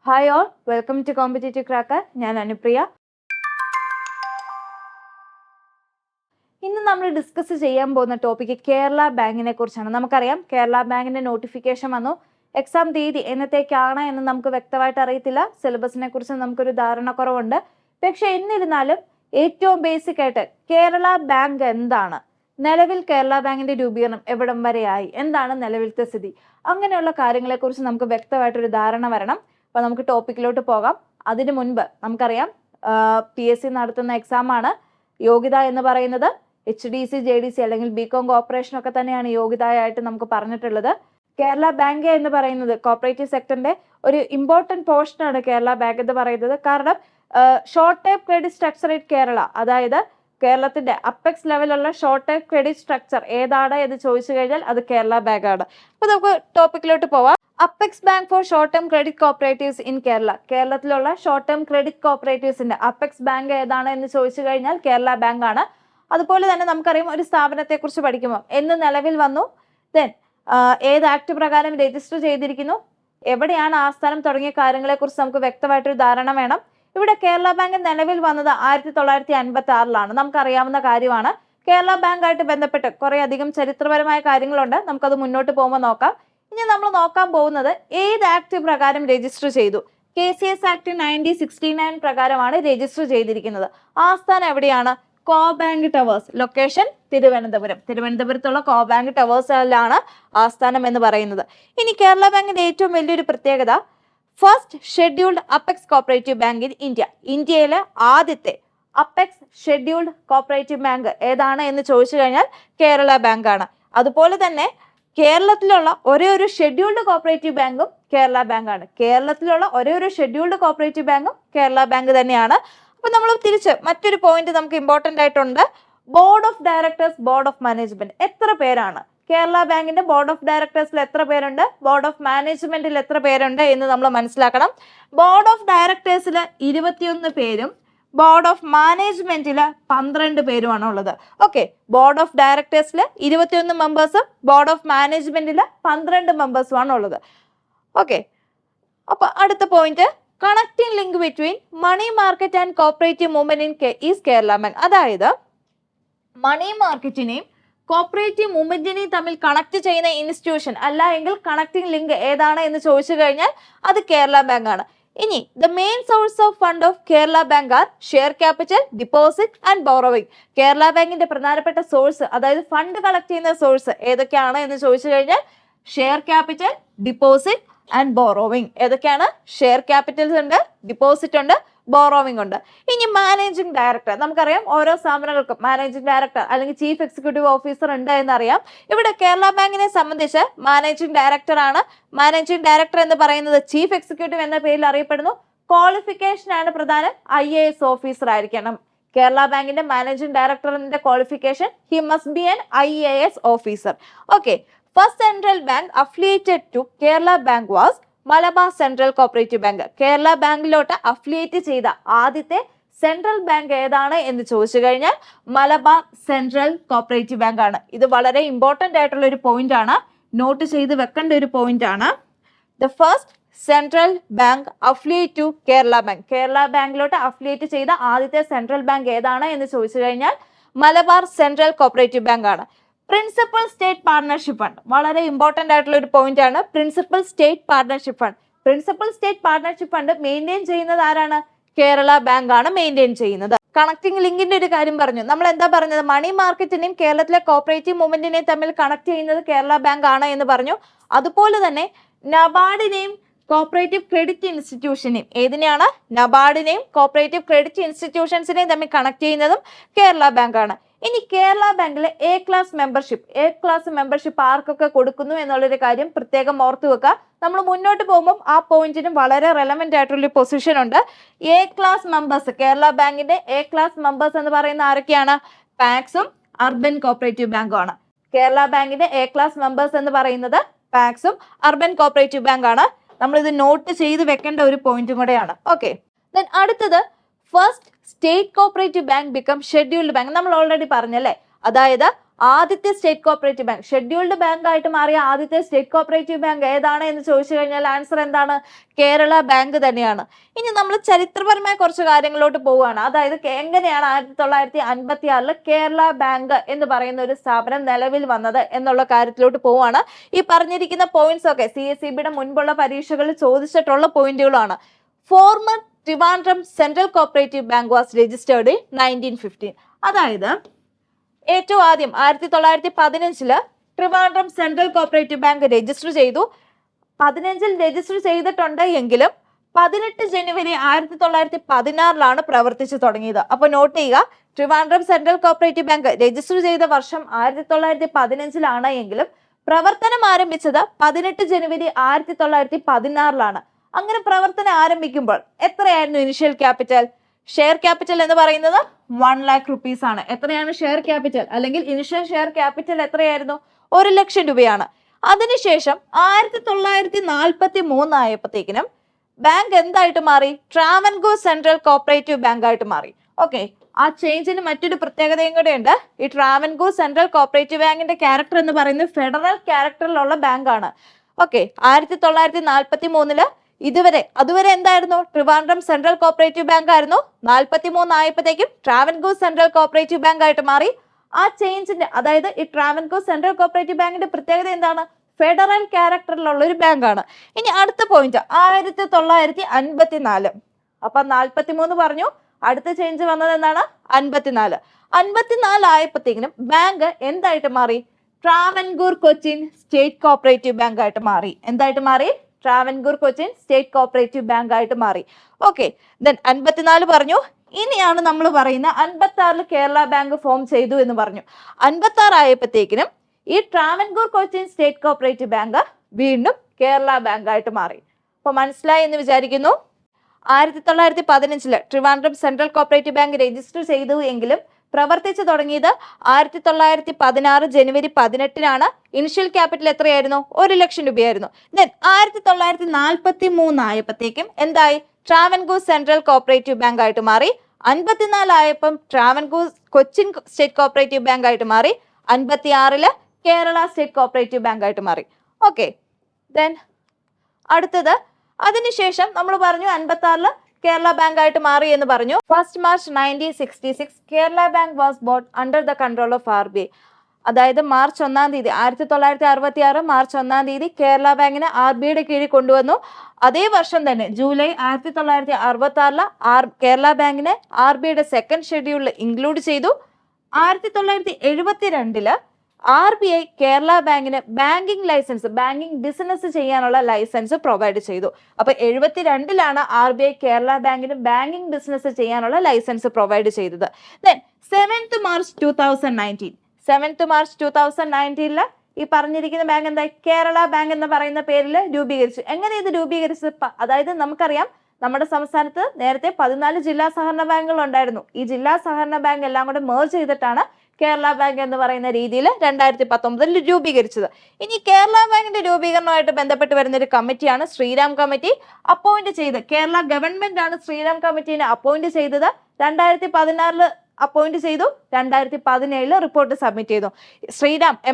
Hi all, welcome to competitive cracker. ഞാൻ അനുപ്രിയ. ഇന്ന് നമ്മൾ ഡിസ്കസ് ചെയ്യാൻ പോകുന്ന ടോപ്പിക്ക് കേരള ബാങ്കിനെ കുറിച്ചാണ്. നമുക്കറിയാം കേരള ബാങ്കിന്റെ നോട്ടിഫിക്കേഷൻ വന്നു. എക്സാം തീയതി എന്നത്തേക്കാണ് എന്ന് നമുക്ക് വ്യക്തമായിട്ട് അറിയത്തില്ല. സിലബസിനെ കുറിച്ച് നമുക്കൊരു ധാരണക്കുറവുണ്ട്. പക്ഷെ എന്നിരുന്നാലും ഏറ്റവും ബേസിക് ആയിട്ട് കേരള ബാങ്ക് എന്താണ്, നിലവിൽ കേരള ബാങ്കിന്റെ രൂപീകരണം എവിടം വരെയായി, എന്താണ് നിലവിലത്തെ സ്ഥിതി, അങ്ങനെയുള്ള കാര്യങ്ങളെക്കുറിച്ച് നമുക്ക് വ്യക്തമായിട്ടൊരു ധാരണ വരണം. അപ്പൊ നമുക്ക് ടോപ്പിക്കിലോട്ട് പോകാം. അതിനു മുൻപ് നമുക്കറിയാം PSC നടത്തുന്ന എക്സാം ആണ് യോഗ്യത എന്ന് പറയുന്നത്. HDC JDC അല്ലെങ്കിൽ BCom കോർപ്പറേഷൻ ഒക്കെ തന്നെയാണ് യോഗ്യതയായിട്ട് നമുക്ക് പറഞ്ഞിട്ടുള്ളത്. കേരള ബാങ്ക് എന്ന് പറയുന്നത് കോർപ്പറേറ്റീവ് സെക്ടറിന്റെ ഒരു ഇമ്പോർട്ടന്റ് പോർഷൻ ആണ് കേരള ബാങ്ക് എന്ന് പറയുന്നത്. കാരണം short time credit structure in Kerala, അതായത് കേരളത്തിന്റെ അപ്പെക്സ് ലെവലുള്ള ഷോർട്ട് ടൈം ക്രെഡിറ്റ് സ്ട്രക്ചർ ഏതാണ് എന്ന് ചോദിച്ചു കഴിഞ്ഞാൽ അത് കേരള ബാങ്ക് ആണ്. അപ്പൊ നമുക്ക് ടോപ്പിക്കിലോട്ട് പോവാം. Apex bank for short term credit cooperatives in Kerala, കേരളത്തിലുള്ള ഷോർട്ട് ടേം ക്രെഡിറ്റ് കോപ്പറേറ്റീവ്സിന്റെ അപ്പെക്സ് ബാങ്ക് ഏതാണ് എന്ന് ചോദിച്ചു കഴിഞ്ഞാൽ കേരള ബാങ്ക് ആണ്. അതുപോലെ തന്നെ നമുക്കറിയാം ഒരു സ്ഥാപനത്തെ കുറിച്ച് പഠിക്കുമ്പോൾ എന്ന് നിലവിൽ വന്നു, ദെൻ ഏത് ആക്ട് പ്രകാരം രജിസ്റ്റർ ചെയ്തിരിക്കുന്നു, എവിടെയാണ് ആസ്ഥാനം തുടങ്ങിയ കാര്യങ്ങളെ കുറിച്ച് നമുക്ക് വ്യക്തമായിട്ടൊരു ധാരണ വേണം. ഇവിടെ കേരള ബാങ്ക് നിലവിൽ വന്നത് 1956 നമുക്കറിയാവുന്ന കാര്യമാണ്. കേരള ബാങ്കായിട്ട് ബന്ധപ്പെട്ട് കുറെ അധികം ചരിത്രപരമായ കാര്യങ്ങളുണ്ട്. നമുക്കത് മുന്നോട്ട് പോകുമ്പോൾ നോക്കാം. ഇനി നമ്മൾ നോക്കാൻ പോകുന്നത് ഏത് ആക്ട് പ്രകാരം രജിസ്റ്റർ ചെയ്തു. KCS ആക്ട് 1969 പ്രകാരമാണ് രജിസ്റ്റർ ചെയ്തിരിക്കുന്നത്. ആസ്ഥാനം എവിടെയാണ്? കോബാങ്ക് ടവേഴ്സ്, ലൊക്കേഷൻ തിരുവനന്തപുരം. തിരുവനന്തപുരത്തുള്ള കോബാങ്ക് ടവേഴ്സിലാണ് ആസ്ഥാനം എന്ന് പറയുന്നത്. ഇനി കേരള ബാങ്കിന്റെ ഏറ്റവും വലിയൊരു പ്രത്യേകത, first scheduled apex cooperative bank in India. ഇന്ത്യയിലെ ആദ്യത്തെ അപ്പെക്സ് ഷെഡ്യൂൾഡ് കോപ്പറേറ്റീവ് ബാങ്ക് ഏതാണ് എന്ന് ചോദിച്ചു കഴിഞ്ഞാൽ കേരള ബാങ്ക് ആണ്. അതുപോലെ തന്നെ കേരളത്തിലുള്ള ഒരേ ഒരു ഷെഡ്യൂൾഡ് കോപ്പറേറ്റീവ് ബാങ്കും കേരള ബാങ്ക് ആണ്. കേരളത്തിലുള്ള ഒരേ ഒരു ഷെഡ്യൂൾഡ് കോപ്പറേറ്റീവ് ബാങ്കും കേരള ബാങ്ക് തന്നെയാണ്. അപ്പൊ നമ്മൾ തിരിച്ച് മറ്റൊരു പോയിന്റ് നമുക്ക് ഇമ്പോർട്ടന്റ് ആയിട്ടുണ്ട്. Board of directors, board of management എത്ര പേരാണ്? കേരള ബാങ്കിന്റെ ബോർഡ് ഓഫ് ഡയറക്ടേഴ്സിൽ എത്ര പേരുണ്ട്, ബോർഡ് ഓഫ് മാനേജ്മെന്റിൽ എത്ര പേരുണ്ട് എന്ന് നമ്മൾ മനസ്സിലാക്കണം. ബോർഡ് ഓഫ് ഡയറക്ടേഴ്സിൽ 21 പേരും ബോർഡ് ഓഫ് മാനേജ്മെന്റിൽ 12 പേരുമാണ് ഉള്ളത്. ഓക്കെ, ബോർഡ് ഓഫ് ഡയറക്ടേഴ്സിൽ 21 മെമ്പേഴ്സും ബോർഡ് ഓഫ് മാനേജ്മെന്റിൽ 12 മെമ്പേഴ്സും ആണ് ഉള്ളത്. ഓക്കെ, അപ്പൊ അടുത്ത point, connecting link between money market and cooperative movement in is Kerala bank. അതായത് മണി മാർക്കറ്റിനെയും കോപ്പറേറ്റീവ് മൂവ്മെന്റിനെയും തമ്മിൽ കണക്ട് ചെയ്യുന്ന ഇൻസ്റ്റിറ്റ്യൂഷൻ അല്ല എങ്കിൽ കണക്ടിങ് ലിങ്ക് ഏതാണ് എന്ന് ചോദിച്ചു കഴിഞ്ഞാൽ അത് കേരള ബാങ്ക് ആണ്. ഇനി the main source of fund of Kerala bank are share capital, deposit and borrowing. Kerala ബാങ്കിന്റെ പ്രധാനപ്പെട്ട സോഴ്സ്, അതായത് ഫണ്ട് കളക്ട് ചെയ്യുന്ന സോഴ്സ് ഏതൊക്കെയാണ് എന്ന് ചോദിച്ചു കഴിഞ്ഞാൽ share capital, deposit and borrowing. ഏതൊക്കെയാണ്? ഷെയർ ക്യാപിറ്റൽസ് ഉണ്ട്, ഡിപ്പോസിറ്റ് ഉണ്ട്, ബോറോവിംഗ് ഉണ്ട്. ഇനി മാനേജിംഗ് ഡയറക്ടർ, നമുക്കറിയാം ഓരോ സ്ഥാപനങ്ങൾക്കും മാനേജിംഗ് ഡയറക്ടർ അല്ലെങ്കിൽ ചീഫ് എക്സിക്യൂട്ടീവ് ഓഫീസർ ഉണ്ട് എന്നറിയാം. ഇവിടെ കേരള ബാങ്കിനെ സംബന്ധിച്ച് മാനേജിംഗ് ഡയറക്ടർ ആണ്. മാനേജിംഗ് ഡയറക്ടർ എന്ന് പറയുന്നത് ചീഫ് എക്സിക്യൂട്ടീവ് എന്ന പേരിൽ അറിയപ്പെടുന്നു. ക്വാളിഫിക്കേഷൻ ആണ് പ്രധാനം, IAS ഓഫീസർ ആയിരിക്കണം. കേരള ബാങ്കിന്റെ മാനേജിംഗ് ഡയറക്ടറിന്റെ qualification, he must be an IAS officer. Okay, first central bank affiliated to Kerala bank was Malabar central cooperative bank. Kerala ബാങ്കിലോട്ട് അഫിലിയേറ്റ് ചെയ്ത ആദ്യത്തെ സെൻട്രൽ ബാങ്ക് ഏതാണ് എന്ന് ചോദിച്ചു കഴിഞ്ഞാൽ മലബാർ സെൻട്രൽ കോപ്പറേറ്റീവ് ബാങ്ക് ആണ്. ഇത് വളരെ ഇമ്പോർട്ടന്റ് ആയിട്ടുള്ള ഒരു പോയിന്റ് ആണ്, നോട്ട് ചെയ്ത് വെക്കേണ്ട ഒരു പോയിന്റ് ആണ്. The first central bank affiliate to Kerala bank. Kerala ബാങ്കിലോട്ട് അഫിലിയേറ്റ് ചെയ്ത ആദ്യത്തെ സെൻട്രൽ ബാങ്ക് ഏതാണ് എന്ന് ചോദിച്ചു കഴിഞ്ഞാൽ മലബാർ സെൻട്രൽ കോപ്പറേറ്റീവ് ബാങ്ക് ആണ്. പ്രിൻസിപ്പൽ സ്റ്റേറ്റ് പാർട്ണർഷിപ്പ് ഫണ്ട് വളരെ ഇമ്പോർട്ടന്റ് ആയിട്ടുള്ള ഒരു പോയിന്റ് ആണ്. Principal state partnership fund, principal state partnership fund maintain ചെയ്യുന്നത് ആരാണ്? കേരള ബാങ്ക് ആണ് മെയിൻറ്റെയിൻ ചെയ്യുന്നത്. കണക്ടിങ് ലിങ്കിന്റെ ഒരു കാര്യം പറഞ്ഞു. നമ്മൾ എന്താ പറഞ്ഞത്? മണി മാർക്കറ്റിനെയും കേരളത്തിലെ കോപ്പറേറ്റീവ് മൂവ്മെന്റിനെയും തമ്മിൽ കണക്ട് ചെയ്യുന്നത് കേരള ബാങ്ക് ആണ് എന്ന് പറഞ്ഞു. അതുപോലെ തന്നെ നബാർഡിനെയും കോപ്പറേറ്റീവ് ക്രെഡിറ്റ് ഇൻസ്റ്റിറ്റ്യൂഷനെയും, ഏതിനെയാണ്? നബാർഡിനെയും കോപ്പറേറ്റീവ് ക്രെഡിറ്റ് ഇൻസ്റ്റിറ്റ്യൂഷൻസിനെയും തമ്മിൽ കണക്ട് ചെയ്യുന്നതും കേരള ബാങ്ക് ആണ്. ഇനി കേരള ബാങ്കിലെ എ ക്ലാസ് മെമ്പർഷിപ്പ് ആർക്കൊക്കെ കൊടുക്കുന്നു എന്നുള്ളൊരു കാര്യം പ്രത്യേകം ഓർത്തു വെക്കുക. നമ്മൾ മുന്നോട്ട് പോകുമ്പോൾ ആ പോയിന്റിനും വളരെ റെലവെന്റ് ആയിട്ടുള്ള പൊസിഷൻ ഉണ്ട്. എ ക്ലാസ് മെമ്പേഴ്സ്, കേരള ബാങ്കിന്റെ എ ക്ലാസ് മെമ്പേഴ്സ് എന്ന് പറയുന്ന ആരൊക്കെയാണ്? പാക്സും അർബൻ കോപ്പറേറ്റീവ് ബാങ്കും ആണ്. കേരള ബാങ്കിന്റെ എ ക്ലാസ് മെമ്പേഴ്സ് എന്ന് പറയുന്നത് പാക്സും അർബൻ കോപ്പറേറ്റീവ് ബാങ്ക് ആണ്. നമ്മൾ ഇത് നോട്ട് ചെയ്ത് വെക്കേണ്ട ഒരു പോയിന്റും കൂടെയാണ്. ഓക്കെ, ദെൻ അടുത്തത്, first state cooperative bank become scheduled bank. നമ്മൾ ഓൾറെഡി പറഞ്ഞല്ലേ, അതായത് ആദ്യത്തെ state cooperative bank, scheduled bank ആയിട്ട് മാറിയ ആദ്യത്തെ സ്റ്റേറ്റ് കോപ്പറേറ്റീവ് ബാങ്ക് ഏതാണ് എന്ന് ചോദിച്ചു കഴിഞ്ഞാൽ ആൻസർ എന്താണ്? കേരള ബാങ്ക് തന്നെയാണ്. ഇനി നമ്മൾ ചരിത്രപരമായ കുറച്ച് കാര്യങ്ങളിലോട്ട് പോവുകയാണ്. അതായത് എങ്ങനെയാണ് 1956 കേരള ബാങ്ക് എന്ന് പറയുന്ന ഒരു സ്ഥാപനം നിലവിൽ വന്നത് എന്നുള്ള കാര്യത്തിലോട്ട് പോവുകയാണ്. ഈ പറഞ്ഞിരിക്കുന്ന പോയിന്റ്സ് ഒക്കെ CSEBയുടെ മുൻപുള്ള പരീക്ഷകളിൽ ചോദിച്ചിട്ടുള്ള പോയിന്റുകളാണ്. Former Trivandrum central cooperative bank was registered in 1915. അതായത് ഏറ്റവും ആദ്യം 1915 Trivandrum central cooperative bank register ചെയ്തു. 15 രജിസ്റ്റർ ചെയ്തിട്ടുണ്ട് എങ്കിലും 18 ജനുവരി 1916 പ്രവർത്തിച്ചു തുടങ്ങിയത്. അപ്പൊ നോട്ട് ചെയ്യുക, Trivandrum central cooperative bank register ചെയ്ത വർഷം 1915 എങ്കിലും പ്രവർത്തനം ആരംഭിച്ചത് 18 ജനുവരി 1916. അങ്ങനെ പ്രവർത്തനം ആരംഭിക്കുമ്പോൾ എത്രയായിരുന്നു ഇനിഷ്യൽ ക്യാപിറ്റൽ? ഷെയർ ക്യാപിറ്റൽ എന്ന് പറയുന്നത് 1 lakh rupees ആണ്. എത്രയാണ് ഷെയർ ക്യാപിറ്റൽ അല്ലെങ്കിൽ ഇനിഷ്യൽ ഷെയർ ക്യാപിറ്റൽ എത്രയായിരുന്നു? 1 ലക്ഷം രൂപയാണ്. അതിനുശേഷം 1943 ആയപ്പോഴത്തേക്കിനും ബാങ്ക് എന്തായിട്ട് മാറി? ട്രാവൻകൂർ സെൻട്രൽ കോപ്പറേറ്റീവ് ബാങ്ക് ആയിട്ട് മാറി. ഓക്കെ, ആ ചേഞ്ചിന് മറ്റൊരു പ്രത്യേകതയും കൂടെ ഉണ്ട്. ഈ ട്രാവൻകൂർ സെൻട്രൽ കോപ്പറേറ്റീവ് ബാങ്കിന്റെ ക്യാരക്ടർ എന്ന് പറയുന്നത് ഫെഡറൽ ക്യാരക്ടറിലുള്ള ബാങ്കാണ്. ഓക്കെ, 1943 അതുവരെ എന്തായിരുന്നു? ട്രിവാൻഡ്രം സെൻട്രൽ കോപ്പറേറ്റീവ് ബാങ്ക് ആയിരുന്നു. 43 ആയപ്പോഴത്തേക്കും ട്രാവൻകൂർ സെൻട്രൽ കോപ്പറേറ്റീവ് ബാങ്ക് ആയിട്ട് മാറി. ആ ചേഞ്ചിന്റെ, അതായത് ഈ ട്രാവൻകൂർ സെൻട്രൽ കോപ്പറേറ്റീവ് ബാങ്കിന്റെ പ്രത്യേകത എന്താണ്? ഫെഡറൽ ക്യാരക്ടറിലുള്ള ഒരു ബാങ്കാണ്. ഇനി അടുത്ത പോയിന്റ് 1954. അപ്പൊ 43 പറഞ്ഞു, അടുത്ത ചേഞ്ച് വന്നത് എന്താണ്? 54 ആയപ്പോഴത്തേക്കിനും ബാങ്ക് എന്തായിട്ട് മാറി? Travancore Cochin state cooperative bank ആയിട്ട് മാറി. എന്തായിട്ട് മാറി? Travancore Cochin state cooperative bank ആയിട്ട് മാറി. ഓക്കെ, ദെൻ 54 പറഞ്ഞു. ഇനിയാണ് നമ്മൾ പറയുന്ന 56 കേരള ബാങ്ക് ഫോം ചെയ്തു എന്ന് പറഞ്ഞു. 56 ആയപ്പോഴത്തേക്കിനും ഈ Travancore Cochin state cooperative bank വീണ്ടും കേരള ബാങ്ക് ആയിട്ട് മാറി. അപ്പൊ മനസ്സിലായി എന്ന് വിചാരിക്കുന്നു. 1915 Trivandrum central cooperative bank register ചെയ്തു എങ്കിലും പ്രവർത്തിച്ചു തുടങ്ങിയത് 1916 ജനുവരി 18 ഇനിഷ്യൽ ക്യാപിറ്റൽ എത്രയായിരുന്നു? 1 ലക്ഷം രൂപയായിരുന്നു. ദെൻ 1943 ആയപ്പോഴത്തേക്കും എന്തായി? ട്രാവൻകൂർ സെൻട്രൽ കോപ്പറേറ്റീവ് ബാങ്ക് ആയിട്ട് മാറി. 54 ആയപ്പം Travancore Cochin state cooperative bank ആയിട്ട് മാറി. 56 കേരള സ്റ്റേറ്റ് കോപ്പറേറ്റീവ് ബാങ്ക് ആയിട്ട് മാറി. ഓക്കെ, ദെൻ അടുത്തത് അതിനുശേഷം നമ്മൾ പറഞ്ഞു 56 കേരള ബാങ്ക് ആയിട്ട് മാറി എന്ന് പറഞ്ഞു. 1 March 1966 Kerala bank was boat under the control of RBI. അതായത് മാർച്ച് 1 തീയതി 1966 മാർച്ച് 1 തീയതി കേരള ബാങ്കിനെ RBIയുടെ കീഴിൽ കൊണ്ടുവന്നു. അതേ വർഷം തന്നെ ജൂലൈ 1966 കേരള ബാങ്കിനെ RBIയുടെ സെക്കൻഡ് ഷെഡ്യൂളിൽ ഇൻക്ലൂഡ് ചെയ്തു. 1972 RBI കേരള ബാങ്കിന് ബാങ്കിങ് ലൈസൻസ്, ബാങ്കിങ് ബിസിനസ് ചെയ്യാനുള്ള ലൈസൻസ് പ്രൊവൈഡ് ചെയ്തു. അപ്പൊ 72 RBI കേരള ബാങ്കിന് ബാങ്കിങ് ബിസിനസ് ചെയ്യാനുള്ള ലൈസൻസ് പ്രൊവൈഡ് ചെയ്തത്. ദെൻ 7th March 2019 ഈ പറഞ്ഞിരിക്കുന്ന ബാങ്ക് എന്തായി? കേരള ബാങ്ക് എന്ന് പറയുന്ന പേരിൽ രൂപീകരിച്ചു. എങ്ങനെ ഇത് രൂപീകരിച്ചു? അതായത് നമുക്കറിയാം നമ്മുടെ സംസ്ഥാനത്ത് നേരത്തെ 14 ജില്ലാ സഹകരണ ബാങ്കുകൾ ഉണ്ടായിരുന്നു. ഈ ജില്ലാ സഹകരണ ബാങ്ക് എല്ലാം കൂടെ മേർജ് ചെയ്തിട്ടാണ് കേരള ബാങ്ക് എന്ന് പറയുന്ന രീതിയിൽ 2019 രൂപീകരിച്ചത്. ഇനി കേരള ബാങ്കിന്റെ രൂപീകരണവുമായിട്ട് ബന്ധപ്പെട്ട് വരുന്ന ഒരു കമ്മിറ്റിയാണ് ശ്രീറാം കമ്മിറ്റി. അപ്പോയിന്റ് ചെയ്ത് കേരള ഗവൺമെന്റ് ആണ് ശ്രീറാം കമ്മിറ്റിനെ അപ്പോയിന്റ് ചെയ്തത്. 2016 അപ്പോയിന്റ് ചെയ്തു. 2017 റിപ്പോർട്ട് സബ്മിറ്റ് ചെയ്തു.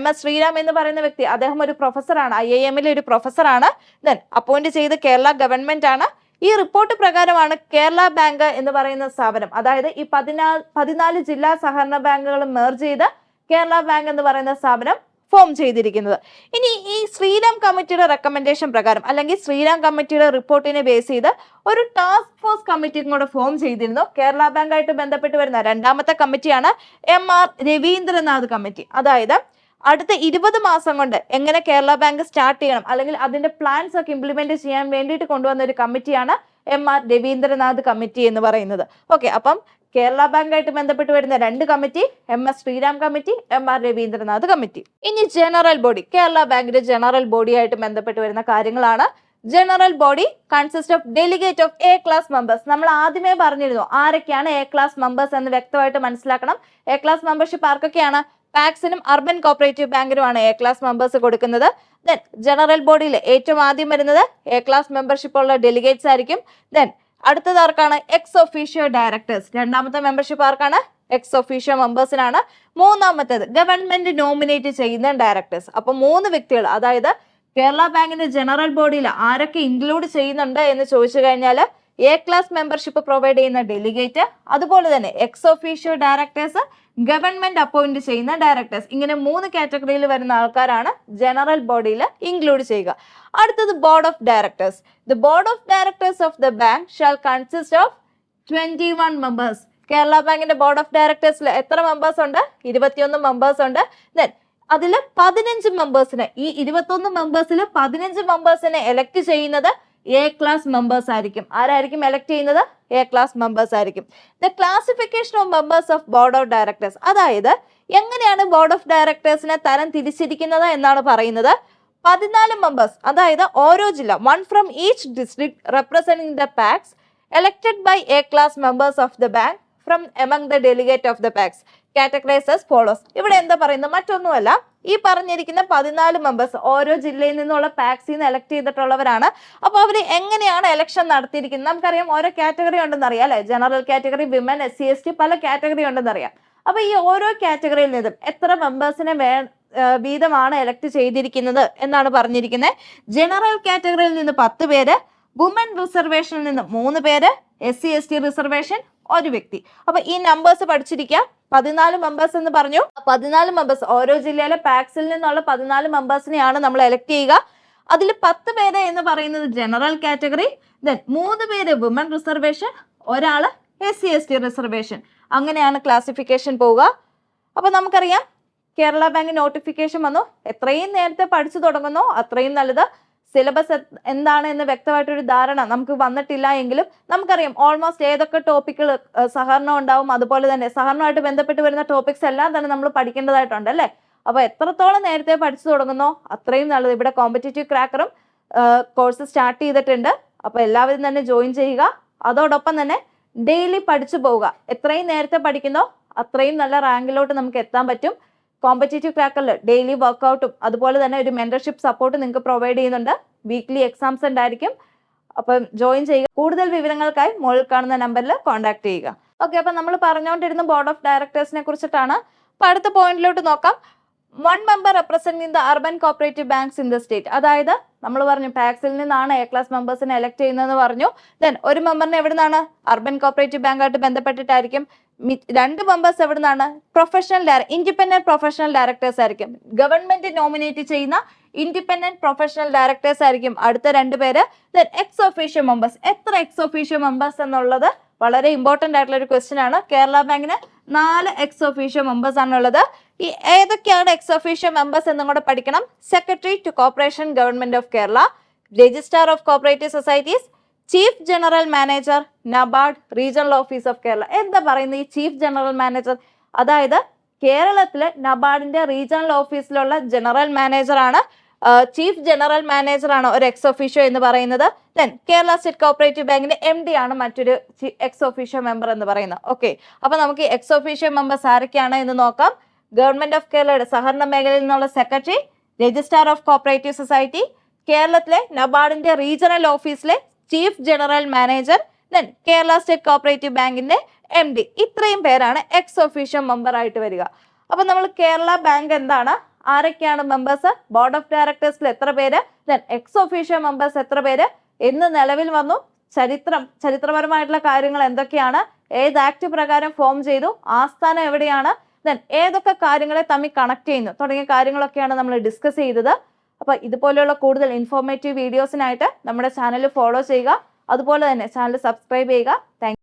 MS ശ്രീറാം എന്ന് പറയുന്ന വ്യക്തി, അദ്ദേഹം ഒരു പ്രൊഫസറാണ്, IIM ഒരു പ്രൊഫസറാണ്. ദെൻ അപ്പോയിന്റ് ചെയ്ത് കേരള ഗവൺമെന്റ് ആണ്. ഈ റിപ്പോർട്ട് പ്രകാരമാണ് കേരള ബാങ്ക് എന്ന് പറയുന്ന സ്ഥാപനം, അതായത് ഈ 14 ജില്ലാ സഹകരണ ബാങ്കുകൾ മെർജ് ചെയ്ത് കേരള ബാങ്ക് എന്ന് പറയുന്ന സ്ഥാപനം ഫോം ചെയ്തിരിക്കുന്നത്. ഇനി ഈ ശ്രീറാം കമ്മിറ്റിയുടെ റെക്കമെൻഡേഷൻ പ്രകാരം അല്ലെങ്കിൽ ശ്രീറാം കമ്മിറ്റിയുടെ റിപ്പോർട്ടിനെ ബേസ് ചെയ്ത് ഒരു ടാസ്ക് ഫോഴ്സ് കമ്മിറ്റിയും കൂടെ ഫോം ചെയ്തിരുന്നു. കേരള ബാങ്കായിട്ട് ബന്ധപ്പെട്ട് വരുന്ന രണ്ടാമത്തെ കമ്മിറ്റിയാണ് MR രവീന്ദ്രനാഥ് കമ്മിറ്റി. അതായത് അടുത്ത 20 മാസം കൊണ്ട് എങ്ങനെ കേരള ബാങ്ക് സ്റ്റാർട്ട് ചെയ്യണം അല്ലെങ്കിൽ അതിന്റെ പ്ലാൻസ് ഒക്കെ ഇംപ്ലിമെന്റ് ചെയ്യാൻ വേണ്ടിയിട്ട് കൊണ്ടുവന്ന ഒരു കമ്മിറ്റിയാണ് MR രവീന്ദ്രനാഥ് കമ്മിറ്റി എന്ന് പറയുന്നത്. ഓക്കെ, അപ്പം കേരള ബാങ്കായിട്ട് ബന്ധപ്പെട്ട് വരുന്ന 2 committee, MS Sriram committee, MR Ravindranath committee. ഇനി ജനറൽ ബോഡി, കേരള ബാങ്കിന്റെ ജനറൽ ബോഡി ആയിട്ട് ബന്ധപ്പെട്ട് വരുന്ന കാര്യങ്ങളാണ്. General body consist of delegate of A class members. നമ്മൾ ആദ്യമേ പറഞ്ഞിരുന്നു ആരൊക്കെയാണ് A class മെമ്പേഴ്സ് എന്ന് വ്യക്തമായിട്ട് മനസ്സിലാക്കണം. A class മെമ്പർഷിപ്പ് ആർക്കൊക്കെയാണ്? പാക്സിനും അർബൻ കോപ്പറേറ്റീവ് ബാങ്കിനുമാണ് A class മെമ്പേഴ്സ് കൊടുക്കുന്നത്. ദെൻ ജനറൽ ബോഡിയിൽ ഏറ്റവും ആദ്യം വരുന്നത് A class മെമ്പർഷിപ്പ് ഉള്ള ഡെലിഗേറ്റ്സ് ആയിരിക്കും. ദെൻ അടുത്തത് ആർക്കാണ്? Ex officio directors. രണ്ടാമത്തെ മെമ്പർഷിപ്പ് ആർക്കാണ്? എക്സ് ഒഫീഷ്യോ മെമ്പേഴ്സിനാണ്. മൂന്നാമത്തേത് ഗവൺമെന്റ് നോമിനേറ്റ് ചെയ്യുന്ന ഡയറക്ടേഴ്സ്. അപ്പൊ 3 വ്യക്തികൾ, അതായത് കേരള ബാങ്കിന്റെ ജനറൽ ബോഡിയിൽ ആരൊക്കെ ഇൻക്ലൂഡ് ചെയ്യുന്നുണ്ട് എന്ന് ചോദിച്ചു കഴിഞ്ഞാൽ എ ക്ലാസ് മെമ്പർഷിപ്പ് പ്രൊവൈഡ് ചെയ്യുന്ന ഡെലിഗേറ്റ്, അതുപോലെ തന്നെ X officio directors, government appoint ചെയ്യുന്ന ഡയറക്ടേഴ്സ്, ഇങ്ങനെ 3 കാറ്റഗറിയിൽ വരുന്ന ആൾക്കാരാണ് ജനറൽ ബോഡിയിൽ ഇൻക്ലൂഡ് ചെയ്യുക. അടുത്തത് board of directors. The board of directors of the bank shall consist of 21 members. Kerala ബാങ്കിന്റെ ബോർഡ് ഓഫ് ഡയറക്ടേഴ്സിൽ എത്ര മെമ്പേഴ്സ് ഉണ്ട്? 21 മെമ്പേഴ്സ് ഉണ്ട്. ദെൻ അതിൽ 15 മെമ്പേഴ്സിനെ, ഈ 21 മെമ്പേഴ്സിൽ 15 മെമ്പേഴ്സിനെ എലക്ട് ചെയ്യുന്നത് എ ക്ലാസ് മെമ്പേഴ്സ് ആയിരിക്കും. ആരായിരിക്കും എലക്ട് ചെയ്യുന്നത്? എ ക്ലാസ് മെമ്പേഴ്സ് ആയിരിക്കും. The classification of members of board of directors, അതായത് എങ്ങനെയാണ് ബോർഡ് ഓഫ് ഡയറക്ടേഴ്സിനെ തരം തിരിച്ചിരിക്കുന്നത് എന്നാണ് പറയുന്നത്. 14 മെമ്പേഴ്സ്, അതായത് ഓരോ ജില്ല, 1 from each district representing the PACS elected by A class members of the bank from among the delegate of the packs categorized as follows. ഇവിടെ എന്താ പറയുന്നത്? മറ്റൊന്നുമല്ല, ഈ പറഞ്ഞിരിക്കുന്ന 14 മെമ്പേഴ്സ് ഓരോ ജില്ലയിൽ നിന്നുള്ള പാക്സിൽ നിന്ന് എലക്ട് ചെയ്തിട്ടുള്ളവരാണ്. അപ്പോൾ അവർ എങ്ങനെയാണ് എലക്ഷൻ നടത്തിയിരിക്കുന്നത്? നമുക്കറിയാം ഓരോ കാറ്റഗറി ഉണ്ടെന്ന് അറിയാം അല്ലെ? General category, women, SC ST, പല കാറ്റഗറി ഉണ്ടെന്ന് അറിയാം. അപ്പൊ ഈ ഓരോ കാറ്റഗറിയിൽ നിന്നും എത്ര മെമ്പേഴ്സിനെ വീതമാണ് എലക്ട് ചെയ്തിരിക്കുന്നത് എന്നാണ് പറഞ്ഞിരിക്കുന്നത്. ജനറൽ കാറ്റഗറിയിൽ നിന്ന് 10 പേര്, വുമൻ റിസർവേഷനിൽ നിന്ന് 3 പേര്, SC ST റിസർവേഷൻ 1 വ്യക്തി. അപ്പൊ ഈ നമ്പേഴ്സ് പഠിച്ചിരിക്കുക. 14 മെമ്പേഴ്സ് എന്ന് പറഞ്ഞു. 14 മെമ്പേഴ്സ് ഓരോ ജില്ലയിലെ പാക്സിൽ നിന്നുള്ള 14 മെമ്പേഴ്സിനെയാണ് നമ്മൾ എലക്ട് ചെയ്യുക. അതിൽ 10 പേര് എന്ന് പറയുന്നത് ജനറൽ കാറ്റഗറി, ദെൻ 3 പേര് വുമൻ റിസർവേഷൻ, ഒരാള് SC ST റിസർവേഷൻ. അങ്ങനെയാണ് ക്ലാസിഫിക്കേഷൻ പോവുക. അപ്പൊ നമുക്കറിയാം കേരള ബാങ്ക് നോട്ടിഫിക്കേഷൻ വന്നു. എത്രയും നേരത്തെ പഠിച്ചു തുടങ്ങുന്നോ അത്രയും നല്ലത്. സിലബസ് എന്താണ് എന്ന് വ്യക്തമായിട്ടൊരു ധാരണ നമുക്ക് വന്നിട്ടില്ല എങ്കിലും നമുക്കറിയാം ഓൾമോസ്റ്റ് ഏതൊക്കെ ടോപ്പിക്കുകൾ സഹകരണം ഉണ്ടാവും, അതുപോലെ തന്നെ സഹകരണമായിട്ട് ബന്ധപ്പെട്ട് വരുന്ന ടോപ്പിക്സ് എല്ലാം തന്നെ നമ്മൾ പഠിക്കേണ്ടതായിട്ടുണ്ട് അല്ലേ? അപ്പൊ എത്രത്തോളം നേരത്തെ പഠിച്ചു തുടങ്ങുന്നോ അത്രയും നല്ലത്. ഇവിടെ കോമ്പറ്റേറ്റീവ് ക്രാക്കറും കോഴ്സ് സ്റ്റാർട്ട് ചെയ്തിട്ടുണ്ട്. അപ്പൊ എല്ലാവരും തന്നെ ജോയിൻ ചെയ്യുക. അതോടൊപ്പം തന്നെ ഡെയിലി പഠിച്ചു പോവുക. എത്രയും നേരത്തെ പഠിക്കുന്നോ അത്രയും നല്ല റാങ്കിലോട്ട് നമുക്ക് എത്താൻ പറ്റും. കോമ്പറ്റേറ്റീവ് ക്രാക്കറിൽ ഡെയിലി വർക്കൗട്ടും അതുപോലെ തന്നെ ഒരു മെന്റർഷിപ്പ് സപ്പോർട്ട് നിങ്ങൾക്ക് പ്രൊവൈഡ് ചെയ്യുന്നുണ്ട്. വീക്ക്ലി എക്സാംസ് ഉണ്ടായിരിക്കും. അപ്പം ജോയിൻ ചെയ്യുക. കൂടുതൽ വിവരങ്ങൾക്കായി മുകളിൽ കാണുന്ന നമ്പറിൽ കോൺടാക്ട് ചെയ്യുക. ഓക്കെ, അപ്പം നമ്മൾ പറഞ്ഞുകൊണ്ടിരുന്ന ബോർഡ് ഓഫ് ഡയറക്ടേഴ്സിനെ കുറിച്ചിട്ടാണ്. അപ്പം അടുത്ത പോയിന്റിലോട്ട് നോക്കാം. 1 member representing the urban cooperative banks in the state. അതായത് നമ്മൾ പറഞ്ഞു പാക്സിൽ നിന്നാണ് എ ക്ലാസ് മെമ്പേഴ്സിനെ എലക്ട് ചെയ്യുന്നതെന്ന് പറഞ്ഞു. ദെൻ 1 മെമ്പറിനെ എവിടെ നിന്നാണ്? അർബൻ കോപ്പറേറ്റീവ് ബാങ്കായിട്ട് ബന്ധപ്പെട്ടിട്ടായിരിക്കും. 2 മെമ്പേഴ്സ് എവിടെ നിന്നാണ്? ഇൻഡിപെൻഡന്റ് പ്രൊഫഷണൽ ഡയറക്ടേഴ്സ് ആയിരിക്കും. ഗവൺമെന്റ് നോമിനേറ്റ് ചെയ്യുന്ന ഇൻഡിപെൻഡന്റ് പ്രൊഫഷണൽ ഡയറക്ടേഴ്സ് ആയിരിക്കും അടുത്ത 2 പേര്. Then ex officio members. എത്ര എക്സ് ഒഫീഷ്യോ മെമ്പേഴ്സ് എന്നുള്ളത് വളരെ ഇമ്പോർട്ടന്റ് ആയിട്ടുള്ള ഒരു ക്വസ്റ്റ്യൻ ആണ്. കേരള ബാങ്കിന് 4 എക്സ് ഒഫീഷ്യോ മെമ്പേഴ്സ് ആണുള്ളത്. ഈ ഏതൊക്കെയാണ് എക്സ് ഒഫീഷ്യോ മെമ്പേഴ്സ് എന്നും കൂടെ പഠിക്കണം. Secretary to corporation government of Kerala, registrar of cooperative societies, chief general manager, NABARD, regional office of Kerala. എന്താ പറയുന്നത് ഈ ചീഫ് ജനറൽ മാനേജർ? അതായത് കേരളത്തിലെ നബാർഡിന്റെ റീജിയണൽ ഓഫീസിലുള്ള ജനറൽ മാനേജർ ആണ്. ചീഫ് ജനറൽ മാനേജർ ആണ് ഒരു എക്സ് ഒഫീഷ്യോ എന്ന് പറയുന്നത്. ദെൻ കേരള സ്റ്റേറ്റ് കോപ്പറേറ്റീവ് ബാങ്കിന്റെ MD ആണ് മറ്റൊരു എക്സ് ഒഫീഷ്യോ മെമ്പർ എന്ന് പറയുന്നത്. ഓക്കെ, അപ്പൊ നമുക്ക് എക്സ് ഒഫീഷ്യോ മെമ്പേഴ്സ് ആരൊക്കെയാണ് എന്ന് നോക്കാം. ഗവൺമെന്റ് ഓഫ് കേരളയുടെ സഹകരണ മേഖലയിൽ നിന്നുള്ള secretary, registrar of cooperative society, കേരളത്തിലെ നബാർഡിന്റെ റീജിയണൽ ഓഫീസിലെ chief general manager, then Kerala state cooperative ബാങ്കിന്റെ MD. ഇത്രയും പേരാണ് എക്സ് ഒഫീഷ്യോ മെമ്പർ ആയിട്ട് വരിക. അപ്പൊ നമ്മൾ കേരള ബാങ്ക് എന്താണ്, ആരൊക്കെയാണ് മെമ്പേഴ്സ്, ബോർഡ് ഓഫ് ഡയറക്ടേഴ്സിൽ എത്ര പേര്, ദെൻ എക്സ് ഒഫീഷ്യോ മെമ്പേഴ്സ് എത്ര പേര്, എന്ന് നിലവിൽ വന്നു, ചരിത്രപരമായിട്ടുള്ള കാര്യങ്ങൾ എന്തൊക്കെയാണ്, ഏത് ആക്ട് പ്രകാരം ഫോം ചെയ്തു, ആസ്ഥാനം എവിടെയാണ്, ദെൻ ഏതൊക്കെ കാര്യങ്ങളെ തമ്മിൽ കണക്ട് ചെയ്യുന്നു തുടങ്ങിയ കാര്യങ്ങളൊക്കെയാണ് നമ്മൾ ഡിസ്കസ് ചെയ്തത്. അപ്പൊ ഇതുപോലെയുള്ള കൂടുതൽ ഇൻഫോർമേറ്റീവ് വീഡിയോസിനായിട്ട് നമ്മുടെ ചാനൽ ഫോളോ ചെയ്യുക. അതുപോലെ തന്നെ ചാനൽ സബ്സ്ക്രൈബ് ചെയ്യുക. താങ്ക്